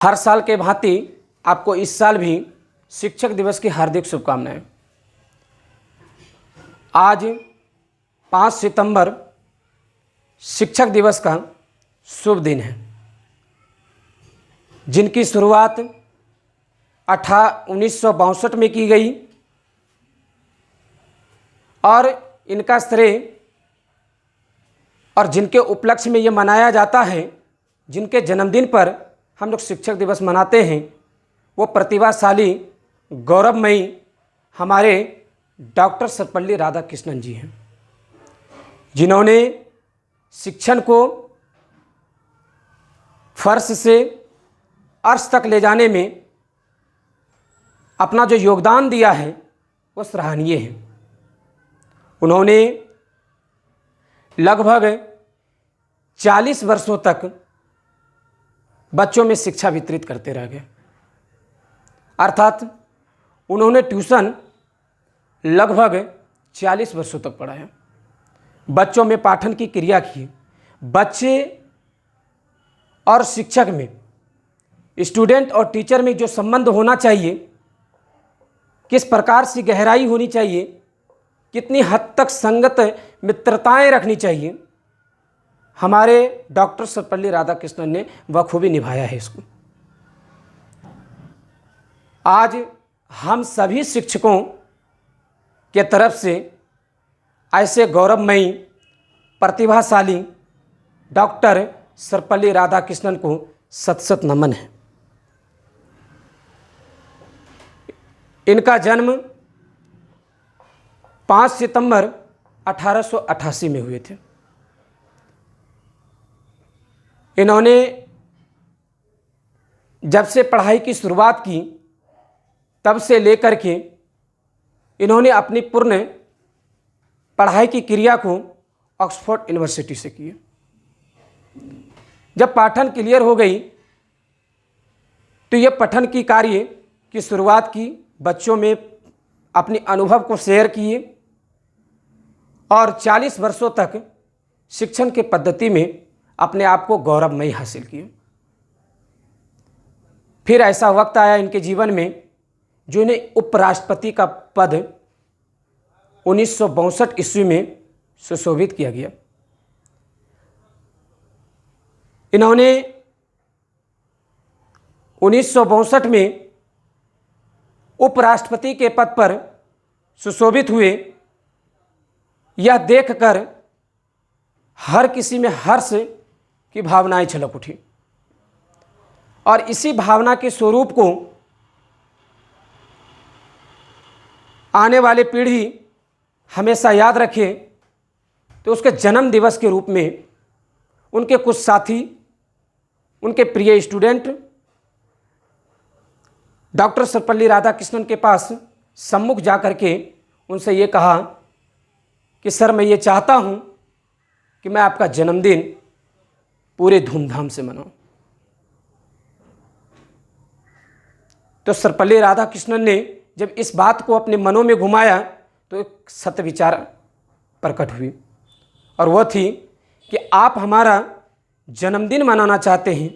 हर साल के भांति आपको इस साल भी शिक्षक दिवस की हार्दिक शुभकामनाएं। आज 5 सितंबर शिक्षक दिवस का शुभ दिन है, जिनकी शुरुआत 1962 में की गई और इनका श्रेय और जिनके उपलक्ष्य में ये मनाया जाता है, जिनके जन्मदिन पर हम लोग शिक्षक दिवस मनाते हैं, वो प्रतिभाशाली गौरवमयी हमारे डॉक्टर सर्वपल्ली राधाकृष्णन जी हैं, जिन्होंने शिक्षण को फर्श से अर्श तक ले जाने में अपना जो योगदान दिया है वो सराहनीय है। उन्होंने लगभग 40 वर्षों तक बच्चों में शिक्षा वितरित करते रह गए, अर्थात उन्होंने ट्यूशन लगभग 40 वर्षों तक पढ़ाया, बच्चों में पाठन की क्रिया की। बच्चे और शिक्षक में, स्टूडेंट और टीचर में जो संबंध होना चाहिए, किस प्रकार से गहराई होनी चाहिए, कितनी हद तक संगत मित्रताएं रखनी चाहिए, हमारे डॉक्टर सर्वपल्ली राधाकृष्णन ने बखूबी निभाया है इसको। आज हम सभी शिक्षकों के तरफ से ऐसे गौरवमयी प्रतिभाशाली डॉक्टर सर्वपल्ली राधाकृष्णन को शत शत नमन है। इनका जन्म 5 सितंबर 1888 में हुए थे। इन्होंने जब से पढ़ाई की शुरुआत की तब से लेकर के इन्होंने अपनी पूर्ण पढ़ाई की क्रिया को ऑक्सफोर्ड यूनिवर्सिटी से की। जब पाठन क्लियर हो गई तो ये पठन की कार्य की शुरुआत की, बच्चों में अपने अनुभव को शेयर किए और 40 वर्षों तक शिक्षण के पद्धति में अपने आप को गौरवमयी हासिल किए। फिर ऐसा वक्त आया इनके जीवन में जो इन्हें उपराष्ट्रपति का पद 1962 ईस्वी में सुशोभित किया गया। इन्होंने 1962 में उपराष्ट्रपति के पद पर सुशोभित हुए। यह देखकर हर किसी में हर्ष की भावनाएं छलक उठी और इसी भावना के स्वरूप को आने वाली पीढ़ी हमेशा याद रखे। तो उसके जन्म दिवस के रूप में उनके कुछ साथी, उनके प्रिय स्टूडेंट डॉक्टर सर्वपल्ली राधाकृष्णन के पास सम्मुख जाकर के उनसे ये कहा कि सर, मैं ये चाहता हूँ कि मैं आपका जन्मदिन पूरे धूमधाम से मनाऊं। तो सर्वपल्ली राधाकृष्णन ने जब इस बात को अपने मनों में घुमाया तो एक सत्य विचार प्रकट हुई, और वह थी कि आप हमारा जन्मदिन मनाना चाहते हैं,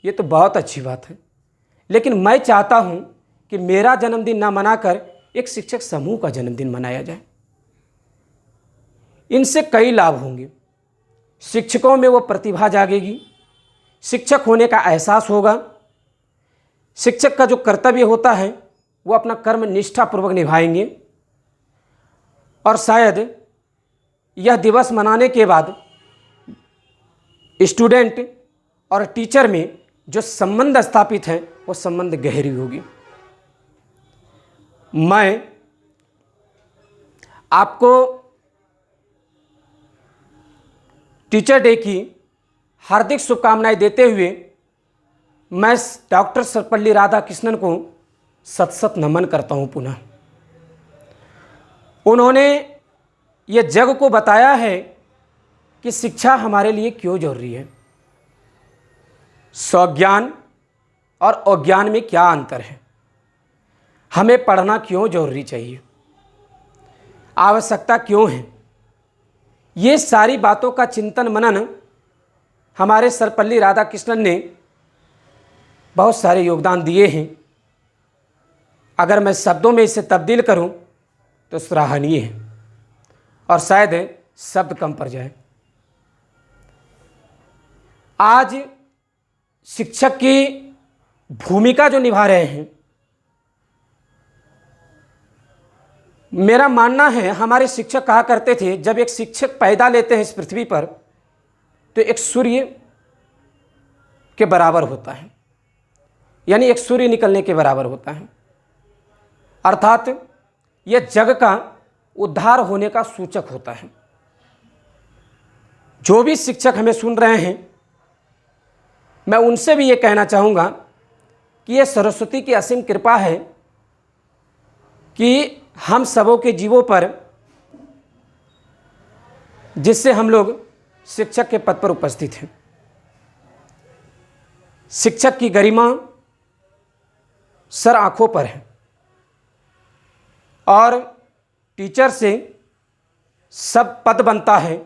ये तो बहुत अच्छी बात है, लेकिन मैं चाहता हूं कि मेरा जन्मदिन ना मनाकर एक शिक्षक समूह का जन्मदिन मनाया जाए। इनसे कई लाभ होंगे। शिक्षकों में वो प्रतिभा जागेगी, शिक्षक होने का एहसास होगा, शिक्षक का जो कर्तव्य होता है वो अपना कर्म निष्ठापूर्वक निभाएंगे, और शायद यह दिवस मनाने के बाद स्टूडेंट और टीचर में जो संबंध स्थापित है वो संबंध गहरी होगी। मैं आपको टीचर डे की हार्दिक शुभकामनाएं देते हुए मैं डॉक्टर सर्वपल्ली राधाकृष्णन को शत शत नमन करता हूं। पुनः उन्होंने ये जग को बताया है कि शिक्षा हमारे लिए क्यों जरूरी है, स्वज्ञान और अज्ञान में क्या अंतर है, हमें पढ़ना क्यों जरूरी चाहिए, आवश्यकता क्यों है। ये सारी बातों का चिंतन मनन हमारे सर्वपल्ली राधाकृष्णन ने बहुत सारे योगदान दिए हैं। अगर मैं शब्दों में इसे तब्दील करूं तो सराहनीय है और शायद शब्द कम पड़ जाए। आज शिक्षक की भूमिका जो निभा रहे हैं, मेरा मानना है, हमारे शिक्षक कहा करते थे जब एक शिक्षक पैदा लेते हैं इस पृथ्वी पर तो एक सूर्य के बराबर होता है, यानी एक सूर्य निकलने के बराबर होता है। अर्थात यह जग का उद्धार होने का सूचक होता है। जो भी शिक्षक हमें सुन रहे हैं, मैं उनसे भी ये कहना चाहूँगा कि यह सरस्वती की असीम कृपा है कि हम सबों के जीवों पर, जिससे हम लोग शिक्षक के पद पर उपस्थित हैं। शिक्षक की गरिमा सर आंखों पर है और टीचर से सब पद बनता है,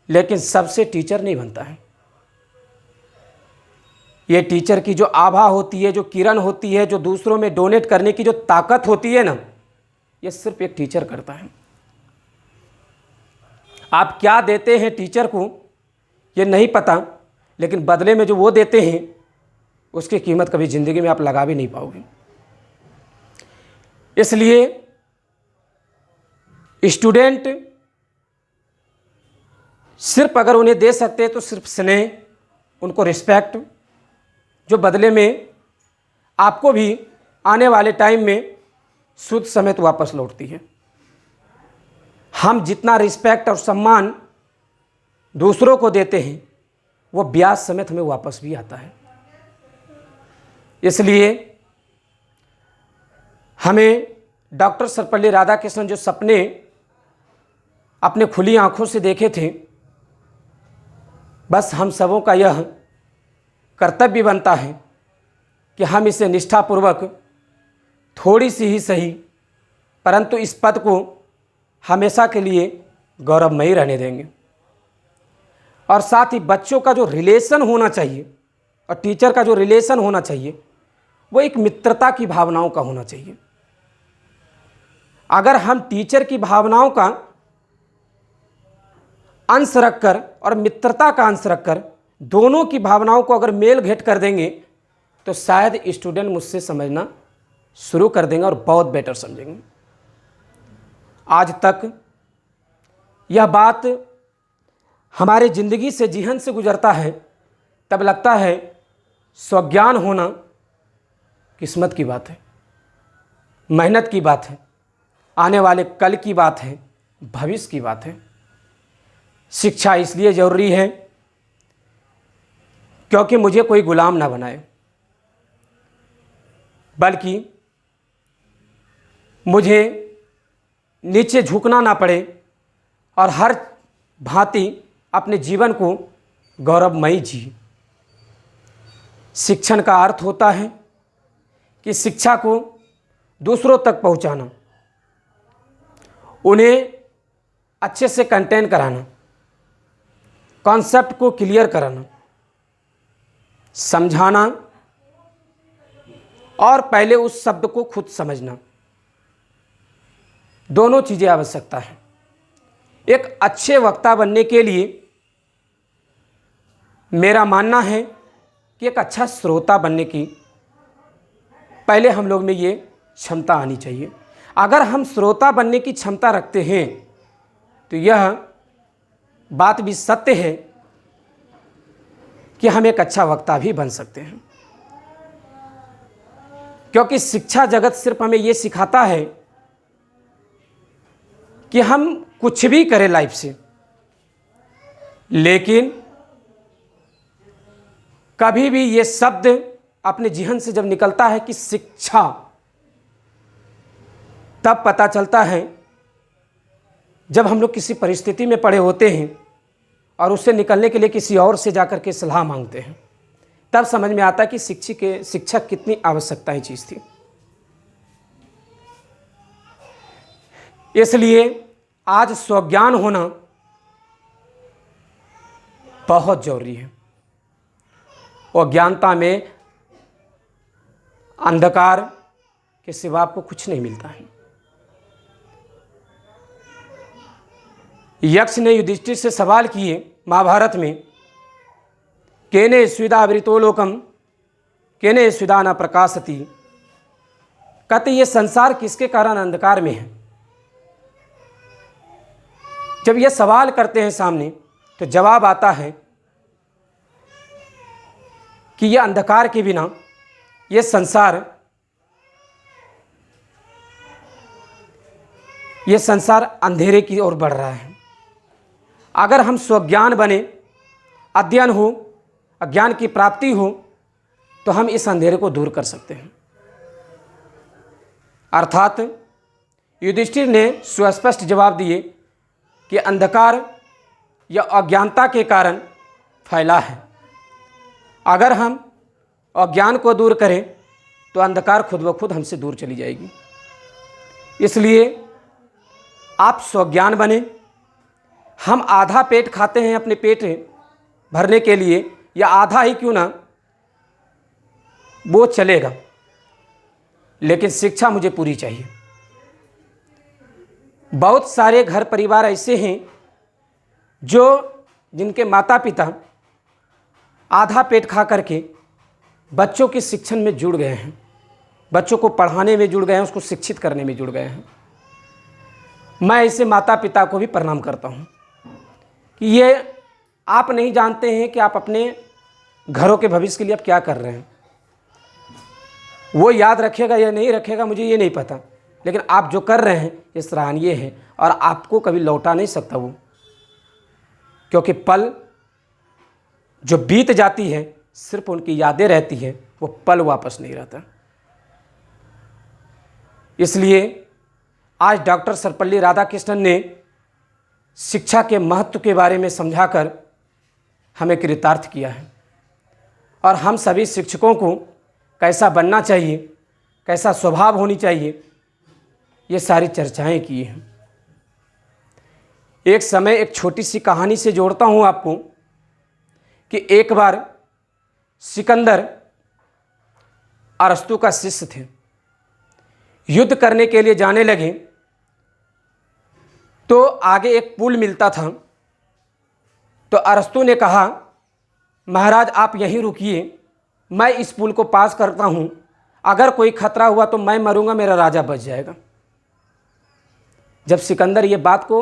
लेकिन सबसे टीचर नहीं बनता है। ये टीचर की जो आभा होती है, जो किरण होती है, जो दूसरों में डोनेट करने की जो ताकत होती है ना, ये सिर्फ एक टीचर करता है। आप क्या देते हैं टीचर को ये नहीं पता, लेकिन बदले में जो वो देते हैं उसकी कीमत कभी ज़िंदगी में आप लगा भी नहीं पाओगे। इसलिए स्टूडेंट सिर्फ अगर उन्हें दे सकते हैं तो सिर्फ स्नेह, उनको रिस्पेक्ट, जो बदले में आपको भी आने वाले टाइम में शुद्ध समेत वापस लौटती है। हम जितना रिस्पेक्ट और सम्मान दूसरों को देते हैं वो ब्याज समेत हमें वापस भी आता है। इसलिए हमें डॉक्टर सर्वपल्ली राधाकृष्णन जो सपने अपने खुली आंखों से देखे थे, बस हम सबों का यह कर्तव्य बनता है कि हम इसे निष्ठापूर्वक, थोड़ी सी ही सही, परंतु इस पद को हमेशा के लिए गौरवमयी रहने देंगे। और साथ ही बच्चों का जो रिलेशन होना चाहिए और टीचर का जो रिलेशन होना चाहिए वो एक मित्रता की भावनाओं का होना चाहिए। अगर हम टीचर की भावनाओं का अंश रखकर और मित्रता का अंश रखकर दोनों की भावनाओं को अगर मेल घेट कर देंगे तो शायद स्टूडेंट मुझसे समझना शुरू कर देंगे और बहुत बेटर समझेंगे। आज तक यह बात हमारे ज़िंदगी से, जीवन से गुजरता है, तब लगता है स्वज्ञान होना किस्मत की बात है, मेहनत की बात है, आने वाले कल की बात है, भविष्य की बात है। शिक्षा इसलिए ज़रूरी है क्योंकि मुझे कोई गुलाम ना बनाए, बल्कि मुझे नीचे झुकना ना पड़े और हर भांति अपने जीवन को गौरवमयी जी। शिक्षण का अर्थ होता है कि शिक्षा को दूसरों तक पहुंचाना, उन्हें अच्छे से कंटेन कराना, कॉन्सेप्ट को क्लियर कराना, समझाना और पहले उस शब्द को खुद समझना, दोनों चीज़ें आवश्यकता है। एक अच्छे वक्ता बनने के लिए मेरा मानना है कि एक अच्छा श्रोता बनने की पहले हम लोग में ये क्षमता आनी चाहिए। अगर हम श्रोता बनने की क्षमता रखते हैं तो यह बात भी सत्य है कि हम एक अच्छा वक्ता भी बन सकते हैं, क्योंकि शिक्षा जगत सिर्फ हमें ये सिखाता है कि हम कुछ भी करें लाइफ से, लेकिन कभी भी ये शब्द अपने जीवन से जब निकलता है कि शिक्षा, तब पता चलता है जब हम लोग किसी परिस्थिति में पड़े होते हैं और उससे निकलने के लिए किसी और से जाकर के सलाह मांगते हैं, तब समझ में आता है कि शिक्षक कितनी आवश्यकता चीज़ थी। इसलिए आज स्वज्ञान होना बहुत जरूरी है। और ज्ञानता में अंधकार के सिवा आपको कुछ नहीं मिलता है। यक्ष ने युधिष्ठिर से सवाल किए महाभारत में, केने स्विदावृतो लोकम केने स्विदा न प्रकाशति। कहते ये संसार किसके कारण अंधकार में है। जब ये सवाल करते हैं सामने तो जवाब आता है कि ये अंधकार के बिना ये संसार अंधेरे की ओर बढ़ रहा है। अगर हम स्वज्ञान बने, अध्ययन हो, अज्ञान की प्राप्ति हो, तो हम इस अंधेरे को दूर कर सकते हैं। अर्थात युधिष्ठिर ने सुस्पष्ट जवाब दिए कि अंधकार या अज्ञानता के कारण फैला है। अगर हम अज्ञान को दूर करें तो अंधकार खुद ब खुद हमसे दूर चली जाएगी। इसलिए आप स्वज्ञान बने। हम आधा पेट खाते हैं अपने पेट भरने के लिए, या आधा ही क्यों ना, वो चलेगा, लेकिन शिक्षा मुझे पूरी चाहिए। बहुत सारे घर परिवार ऐसे हैं जिनके माता पिता आधा पेट खा करके बच्चों के शिक्षण में जुड़ गए हैं, बच्चों को पढ़ाने में जुड़ गए हैं, उसको शिक्षित करने में जुड़ गए हैं। मैं ऐसे माता पिता को भी प्रणाम करता हूँ कि ये आप नहीं जानते हैं कि आप अपने घरों के भविष्य के लिए आप क्या कर रहे हैं। वो याद रखेगा या नहीं रखेगा मुझे ये नहीं पता, लेकिन आप जो कर रहे हैं ये सराहनीय है और आपको कभी लौटा नहीं सकता वो, क्योंकि पल जो बीत जाती है सिर्फ उनकी यादें रहती है, वो पल वापस नहीं रहता। इसलिए आज डॉक्टर सर्वपल्ली राधाकृष्णन ने शिक्षा के महत्व के बारे में समझाकर हमें कृतार्थ किया है, और हम सभी शिक्षकों को कैसा बनना चाहिए, कैसा स्वभाव होनी चाहिए, ये सारी चर्चाएं की हैं। एक समय एक छोटी सी कहानी से जोड़ता हूँ आपको कि एक बार सिकंदर अरस्तु का शिष्य थे। युद्ध करने के लिए जाने लगे तो आगे एक पुल मिलता था। तो अरस्तु ने कहा, महाराज आप यहीं रुकिए, मैं इस पुल को पास करता हूँ, अगर कोई खतरा हुआ तो मैं मरूंगा, मेरा राजा बच जाएगा। जब सिकंदर ये बात को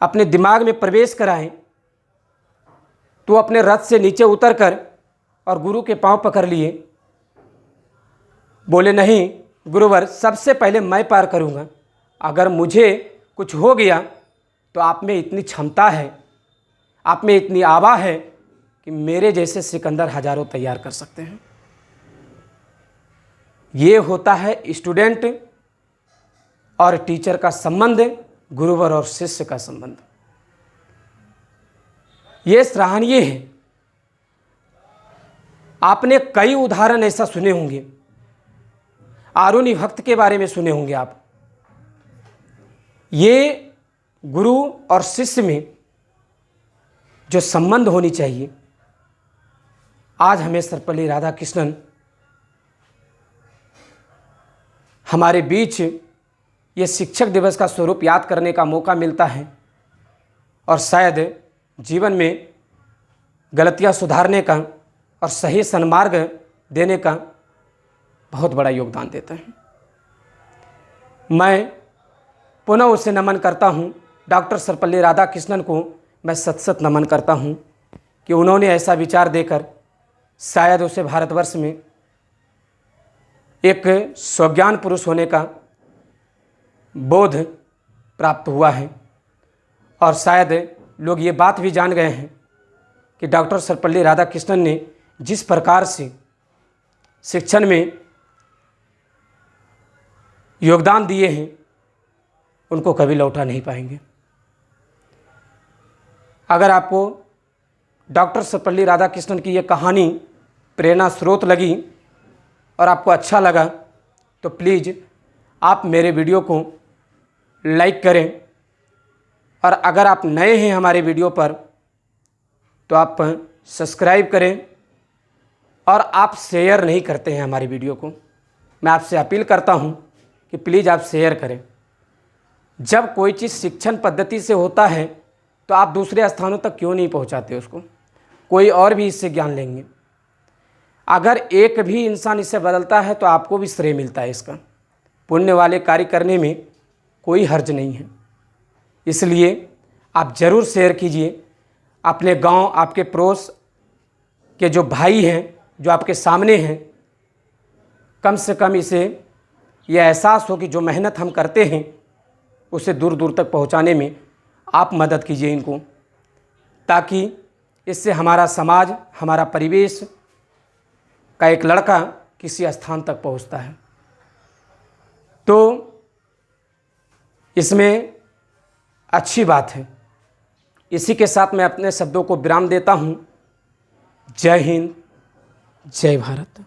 अपने दिमाग में प्रवेश कराएं तो अपने रथ से नीचे उतरकर और गुरु के पांव पकड़ लिए। बोले, नहीं गुरुवर, सबसे पहले मैं पार करूंगा, अगर मुझे कुछ हो गया तो आप में इतनी क्षमता है, आप में इतनी आभा है कि मेरे जैसे सिकंदर हजारों तैयार कर सकते हैं। ये होता है स्टूडेंट और टीचर का संबंध, गुरुवर और शिष्य का संबंध। ये सराहनीय है। आपने कई उदाहरण ऐसा सुने होंगे, आरुणि भक्त के बारे में सुने होंगे आप। ये गुरु और शिष्य में जो संबंध होनी चाहिए, आज हमें सर्वपल्ली राधाकृष्णन हमारे बीच ये शिक्षक दिवस का स्वरूप याद करने का मौका मिलता है, और शायद जीवन में गलतियां सुधारने का और सही सन्मार्ग देने का बहुत बड़ा योगदान देता है। मैं पुनः उसे नमन करता हूँ, डॉक्टर सर्वपल्ली राधाकृष्णन को मैं सत सत नमन करता हूँ कि उन्होंने ऐसा विचार देकर शायद उसे भारतवर्ष में एक स्वज्ञान पुरुष होने का बोध प्राप्त हुआ है, और शायद लोग ये बात भी जान गए हैं कि डॉक्टर सर्वपल्ली राधाकृष्णन ने जिस प्रकार से शिक्षण में योगदान दिए हैं उनको कभी लौटा नहीं पाएंगे। अगर आपको डॉक्टर सर्वपल्ली राधाकृष्णन की ये कहानी प्रेरणा स्रोत लगी और आपको अच्छा लगा तो प्लीज़ आप मेरे वीडियो को लाइक करें, और अगर आप नए हैं हमारे वीडियो पर तो आप सब्सक्राइब करें और आप शेयर नहीं करते हैं हमारी वीडियो को। मैं आपसे अपील करता हूं कि प्लीज़ आप शेयर करें। जब कोई चीज़ शिक्षण पद्धति से होता है तो आप दूसरे स्थानों तक क्यों नहीं पहुंचाते उसको? कोई और भी इससे ज्ञान लेंगे। अगर एक भी इंसान इससे बदलता है तो आपको भी श्रेय मिलता है इसका। पुण्य वाले कार्य करने में कोई हर्ज नहीं है। इसलिए आप ज़रूर शेयर कीजिए। अपने गांव, आपके पड़ोस के जो भाई हैं, जो आपके सामने हैं, कम से कम इसे यह एहसास हो कि जो मेहनत हम करते हैं उसे दूर दूर तक पहुंचाने में आप मदद कीजिए इनको, ताकि इससे हमारा समाज, हमारा परिवेश का एक लड़का किसी स्थान तक पहुंचता है। तो इसमें अच्छी बात है। इसी के साथ मैं अपने शब्दों को विराम देता हूं। जय हिंद, जय भारत।